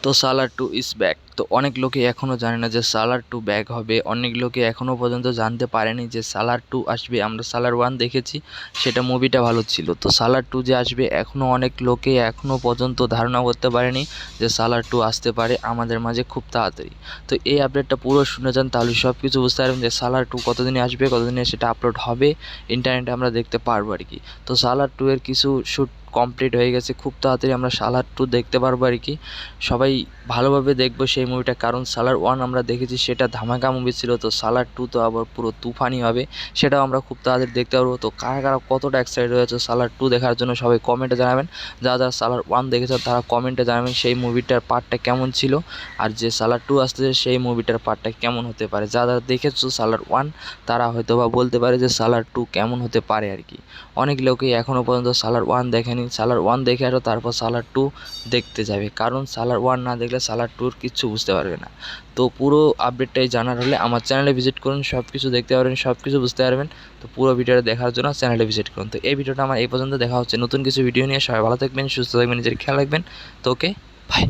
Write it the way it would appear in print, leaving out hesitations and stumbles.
তো সালার two is back. তো অনেক লোকে এখনও জানে না যে সালার টু ব্যাক হবে, অনেক লোকে এখনও পর্যন্ত জানতে পারেনি যে সালার টু আসবে। আমরা সালার ওয়ান দেখেছি, সেটা মুভিটা ভালো ছিল। তো সালার টু যে আসবে এখনও অনেক লোকে এখনও পর্যন্ত ধারণা করতে পারেনি যে সালার টু আসতে পারে আমাদের মাঝে খুব তাড়াতাড়ি। তো এই আপডেটটা পুরো শুনে যান, তাহলে সব কিছু বুঝতে পারবেন যে সালার টু কতদিনে আসবে, কতদিনে সেটা আপলোড হবে, ইন্টারনেটে আমরা দেখতে পারবো আর কি। তো সালার টু এর কিছু শ্যুট কমপ্লিট হয়ে গেছে, খুব তাড়াতাড়ি আমরা সালার টু দেখতে পারবো আর কি। সবাই ভালোভাবে দেখবো সেই মুভিটা, কারণ সালার ওয়ান আমরা দেখেছি সেটা ধামাকা মুভি ছিল। তো সালার টু তো আবার পুরো তুফানি হবে, সেটাও আমরা খুব তাড়াতাড়ি দেখতে পারবো। তো কারা কারা কতটা এক্সাইটেড হয়েছে সালার টু দেখার জন্য সবাই কমেন্টে জানাবেন। যারা যারা সালার ওয়ান দেখেছে তারা কমেন্টে জানাবেন সেই মুভিটার পার্টটা কেমন ছিল, আর যে সালার টু আসতেছে সেই মুভিটার পার্টটা কেমন হতে পারে। যারা যারা দেখেছো সালার ওয়ান তারা হয়তো বা বলতে পারে যে সালার টু কেমন হতে পারে আর কি। অনেক লোকই এখনও পর্যন্ত সালার ওয়ান দেখেনি, সালার ওয়ান দেখে আরও তারপর সালার টু দেখতে যাবে, কারণ সালার ওয়ান না দেখলে সালার টুর কিচ্ছু বুঝতে পারবে না। তো পুরো আপডেটটাই জানার হলে আমার চ্যানেলে ভিজিট করুন, সব কিছু দেখতে পারবেন, সব কিছু বুঝতে পারবেন। তো পুরো ভিডিওটা দেখার জন্য চ্যানেলে ভিজিট করুন। তো এই ভিডিওটা আমার এই পর্যন্ত, দেখা হচ্ছে নতুন কিছু ভিডিও নিয়ে। সবাই ভালো থাকবেন, সুস্থ থাকবেন, নিজের খেয়াল রাখবেন। তো ওকে, বাই।